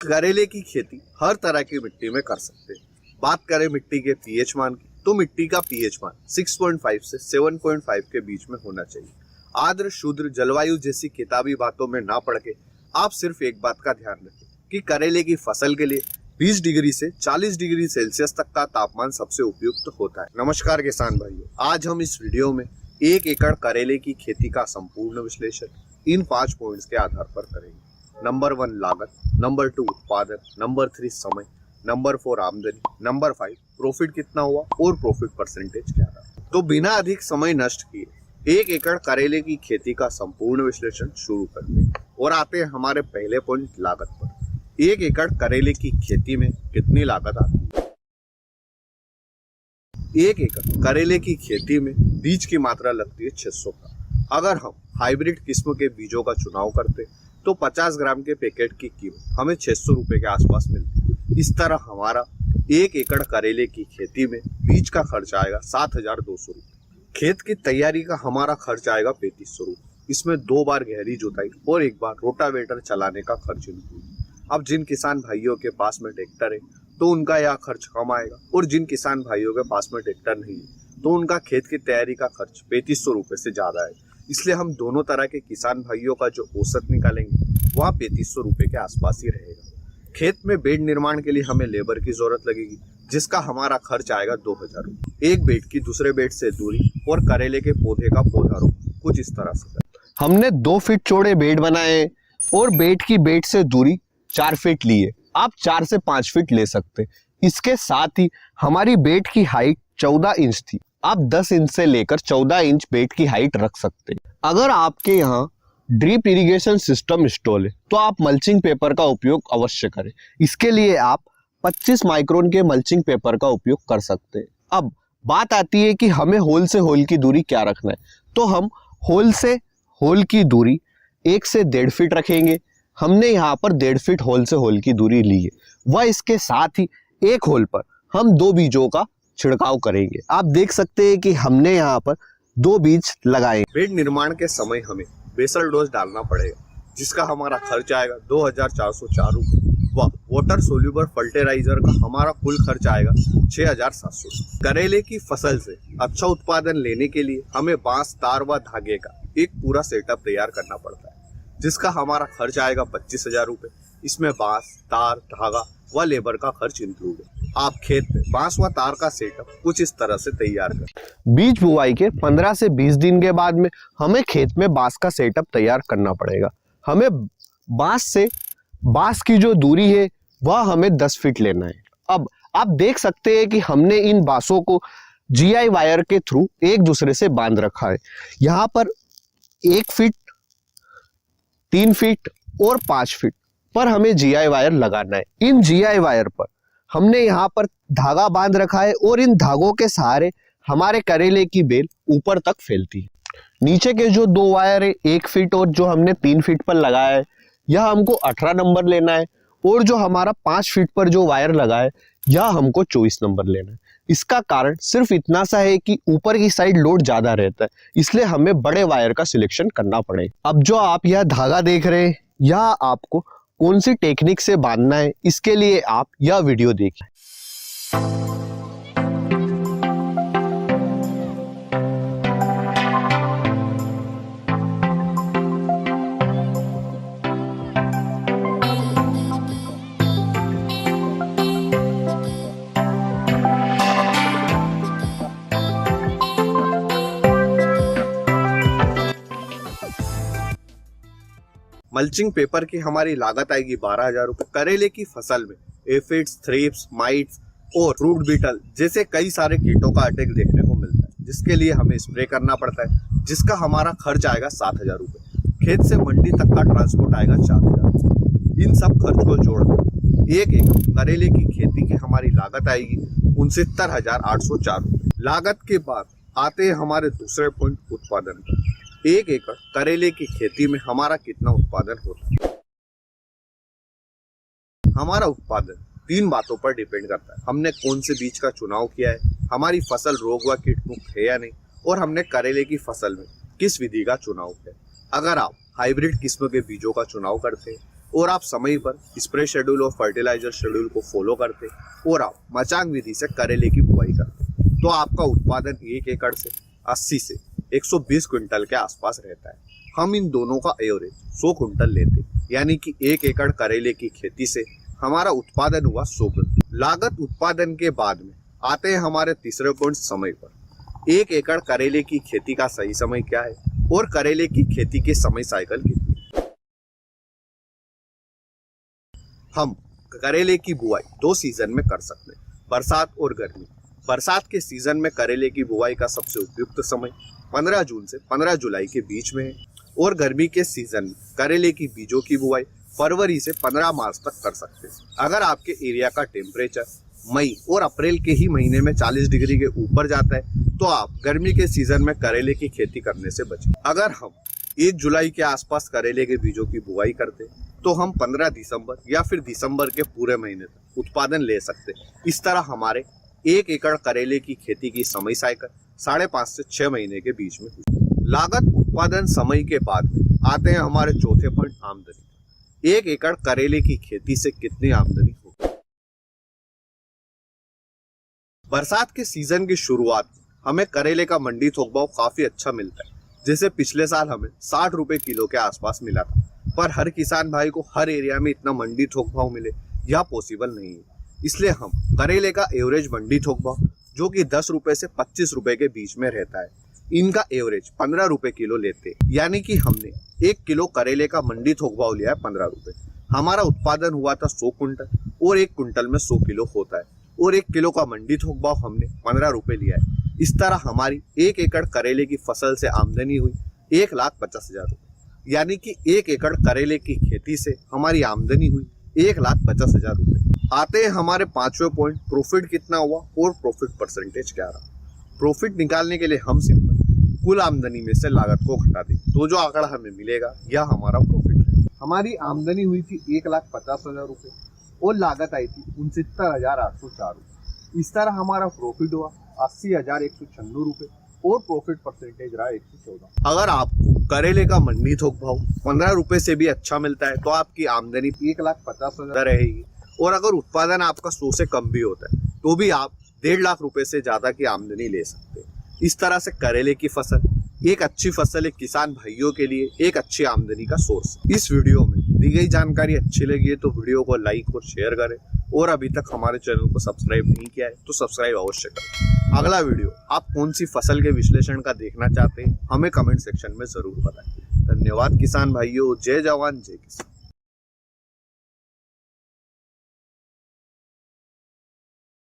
करेले की खेती हर तरह की मिट्टी में कर सकते हैं। बात करें मिट्टी के पीएच मान की, तो मिट्टी का पीएच मान 6.5 से 7.5 के बीच में होना चाहिए। आर्द्र शुद्र जलवायु जैसी किताबी बातों में ना पड़ के आप सिर्फ एक बात का ध्यान रखें कि करेले की फसल के लिए 20 डिग्री से 40 डिग्री सेल्सियस तक का तापमान सबसे उपयुक्त होता है। नमस्कार किसान भाइयों, आज हम इस वीडियो में 1 एकड़ करेले की खेती का संपूर्ण विश्लेषण इन 5 पॉइंट्स के आधार पर करेंगे। नंबर 1 लागत, नंबर 2 उत्पादन, नंबर 3 समय, नंबर 4 आमदनी, नंबर 5 प्रॉफिट कितना हुआ और प्रॉफिट परसेंटेज क्या रहा। तो बिना अधिक समय नष्ट किए 1 एकड़ करेले की खेती का संपूर्ण विश्लेषण शुरू करते हैं और आते हैं हमारे पहले पॉइंट लागत पर। 1 एकड़ करेले की खेती में कितनी लागत आती है? 1 एकड़ करेले की खेती में बीज की मात्रा लगती है 600 ग्राम। अगर हम हाइब्रिड किस्म के बीजों का चुनाव करते तो 50 ग्राम के पैकेट की कीमत हमें 600 रुपए के आसपास मिलती है। इस तरह हमारा 1 एकड़ करेले की खेती में बीज का खर्च आएगा 7,200 रुपये। खेत की तैयारी का हमारा खर्च आएगा 3500 रुपये। इसमें 2 बार गहरी जुताई और 1 बार रोटावेटर चलाने का खर्च इंक्लूड। अब जिन किसान भाइयों के पास में ट्रैक्टर है तो उनका यह खर्च कम आएगा, और जिन किसान भाइयों के पास में ट्रैक्टर नहीं है तो उनका खेत की तैयारी का खर्च 3500 रुपये से ज्यादा है। इसलिए हम दोनों तरह के किसान भाइयों का जो औसत निकालेंगे वह 3500 रुपये के आसपास ही रहेगा। खेत में बेड निर्माण के लिए हमें लेबर की जरूरत लगेगी, जिसका हमारा खर्च आएगा 2000 रुपये। एक बेड की दूसरे बेड से दूरी और करेले के पौधे का पौधारोपण कुछ इस तरह से हमने 2 फीट चौड़े बेड बनाए और बेड की बेड से दूरी 4 फीट ली है। आप 4 से 5 फीट ले सकते। इसके साथ ही हमारी बेड की हाइट 14 इंच थी। आप 10 इंच से लेकर 14 इंच बेड की हाइट रख सकते। अगर आपके यहाँ ड्रिप इरिगेशन सिस्टम इंस्टॉल है तो आप मल्चिंग पेपर का उपयोग अवश्य करें। इसके लिए आप 25 माइक्रोन के मल्चिंग पेपर का उपयोग कर सकते हैं। अब बात आती है कि हमें होल से होल की दूरी क्या रखना है, तो हम होल से होल की दूरी 1 से 1.5 फीट रखेंगे। हमने यहाँ पर 1.5 फीट होल से होल की दूरी ली है। वह इसके साथ ही एक होल पर हम 2 बीजों का छिड़काव करेंगे। आप देख सकते हैं कि हमने यहाँ पर 2 बीज लगाए। बेड निर्माण के समय हमें बेसल डोज डालना पड़ेगा, जिसका हमारा खर्च आएगा 2404 रुपये। वाटर सोल्यूबल फर्टिलाइजर का हमारा कुल खर्च आएगा 6700। करेले की फसल से अच्छा उत्पादन लेने के लिए हमें बांस, तार व धागे का एक पूरा सेटअप तैयार करना पड़ता है, जिसका हमारा खर्च आएगा 25,000 रुपये। इसमें बांस, तार, धागा व लेबर का खर्च इंक्लूड है। आप खेत में बांस व तार का सेटअप कुछ इस तरह से तैयार करें। बीज बुआई के 15 से 20 दिन के बाद में हमें खेत में बांस का सेटअप तैयार करना पड़ेगा। हमें बांस की जो दूरी है वह हमें 10 फीट लेना है। अब आप देख सकते हैं कि हमने इन बांसों को जीआई वायर के थ्रू एक दूसरे से बांध रखा है। यहाँ पर 1 फीट, 3 फीट और 5 फीट पर हमें जीआई वायर लगाना है। इन जीआई वायर पर हमने यहाँ पर धागा बांध रखा है और इन धागों के सहारे हमारे करेले की बेल ऊपर तक फैलती है। नीचे के जो 2 वायर है 1 फीट और जो हमने 3 फीट पर लगाया है, यह हमको 18 नंबर लेना है, और जो हमारा 5 फीट पर जो वायर लगा है यह हमको 24 नंबर लेना है। इसका कारण सिर्फ इतना सा है कि ऊपर की साइड लोड ज्यादा रहता है, इसलिए हमें बड़े वायर का सिलेक्शन करना पड़ेगा। अब जो आप यह धागा देख रहे हैं, यह आपको कौन सी टेक्निक से बांधना है, इसके लिए आप यह वीडियो देखिए। मल्चिंग पेपर की हमारी लागत आएगी 12,000 रुपये। करेले की फसल में एफिड्स, थ्रिप्स, माइट्स और रूट बीटल जैसे कई सारे कीटों का अटैक देखने को मिलता है, जिसके लिए हमें स्प्रे करना पड़ता है, जिसका हमारा खर्च आएगा 7,000 रुपये। खेत से मंडी तक का ट्रांसपोर्ट आएगा 4,000। इन सब खर्च को जोड़कर 1 एकड़ करेले की खेती की हमारी लागत आएगी 69,804 रुपये। लागत के बाद आते हैं हमारे दूसरे पॉइंट, उत्पादन पर। 1 एकड़ करेले की खेती में हमारा कितना उत्पादन होता है? हमारा उत्पादन 3 बातों पर डिपेंड करता है। हमने कौन से बीज का चुनाव किया है, हमारी फसल रोग व कीट मुक्त है या नहीं, और हमने करेले की फसल में किस विधि का चुनाव किया है। अगर आप हाइब्रिड किस्म के बीजों का चुनाव करते हैं और आप समय पर स्प्रे शेड्यूल और फर्टिलाइजर शेड्यूल को फॉलो करते और आप मचांग विधि से करेले की बुआई करते तो आपका उत्पादन 1 एकड़ से 80 से 120 क्विंटल के आसपास रहता है। हम इन दोनों का एवरेज 100 क्विंटल लेते, यानी कि 1 एकड़ करेले की खेती से हमारा उत्पादन हुआ 100 क्विंटल। लागत उत्पादन के बाद में आते हैं हमारे तीसरे पॉइंट, समय पर। 1 एकड़ करेले की खेती का सही समय क्या है और करेले की खेती के समय साइकिल कितनी? हम करेले की बुआई 2 सीजन में कर सकते हैं, बरसात और गर्मी। बरसात के सीजन में करेले की बुआई का सबसे उपयुक्त समय 15 जून से 15 जुलाई के बीच में है और गर्मी के सीजन में करेले की बीजों की बुआई फरवरी से 15 मार्च तक कर सकते हैं। अगर आपके एरिया का टेम्परेचर मई और अप्रैल के ही महीने में 40 डिग्री के ऊपर जाता है तो आप गर्मी के सीजन में करेले की खेती करने से बचें। अगर हम 1 जुलाई के आसपास करेले के बीजों की बुआई करते तो हम 15 दिसंबर या फिर दिसंबर के पूरे महीने तक उत्पादन ले सकते। इस तरह हमारे 1 एकड़ करेले की खेती की समय साइकिल 5.5 से 6 महीने के बीच में हुई। लागत उत्पादन समय के बाद में आते हैं हमारे चौथे पॉइंट, आमदनी। 1 एकड़ करेले की खेती से कितनी आमदनी होगी? बरसात के सीजन की शुरुआत में हमें करेले का मंडी थोक भाव काफी अच्छा मिलता है, जैसे पिछले साल हमें 60 रुपए किलो के आसपास मिला था। पर हर किसान भाई को हर एरिया में इतना मंडी थोक भाव मिले यह पॉसिबल नहीं है। इसलिए हम करेले का एवरेज मंडी थोक भाव, जो कि 10 रुपए से 25 रुपए के बीच में रहता है, इनका एवरेज 15 रुपए किलो लेते हैं। यानी कि हमने 1 किलो करेले का मंडी थोक भाव लिया है 15 रुपए। हमारा उत्पादन हुआ था 100 कुंटल और 1 कुंटल में 100 किलो होता है और 1 किलो का मंडी थोक भाव हमने 15 रुपए लिया है। इस तरह हमारी 1 एकड़ करेले की फसल से आमदनी हुई 1,50,000 रुपए। यानी कि 1 एकड़ करेले की खेती से हमारी आमदनी हुई 1,50,000 रुपए। आते हैं हमारे 5वें पॉइंट, प्रॉफिट कितना हुआ और प्रॉफिट परसेंटेज क्या रहा। प्रॉफिट निकालने के लिए हम सिंपल कुल आमदनी में से लागत को घटा दें तो जो आंकड़ा हमें मिलेगा यह हमारा प्रॉफिट है। हमारी आमदनी हुई थी 1,50,000 रुपए और लागत आई थी 69,804 रुपए। इस तरह हमारा प्रॉफिट हुआ 80,196 रुपए और प्रॉफिट परसेंटेज रहा 114। अगर आपको करेले का मंडी थोक भाव 15 रुपए से भी अच्छा मिलता है तो आपकी आमदनी 1,50,000 रहेगी और अगर उत्पादन आपका 100 से कम भी होता है तो भी आप 1.5 लाख रुपए से ज्यादा की आमदनी ले सकते हैं। इस तरह से करेले की फसल एक अच्छी फसल एक किसान भाइयों के लिए एक अच्छी आमदनी का सोर्स है। इस वीडियो में दी गई जानकारी अच्छी लगी है तो वीडियो को लाइक और शेयर करें और अभी तक हमारे चैनल को सब्सक्राइब नहीं किया है तो सब्सक्राइब अवश्य करें। अगला वीडियो आप कौन सी फसल के विश्लेषण का देखना चाहते हैं हमें कमेंट सेक्शन में जरूर बताएं। धन्यवाद किसान भाइयों, जय जवान जय किसान।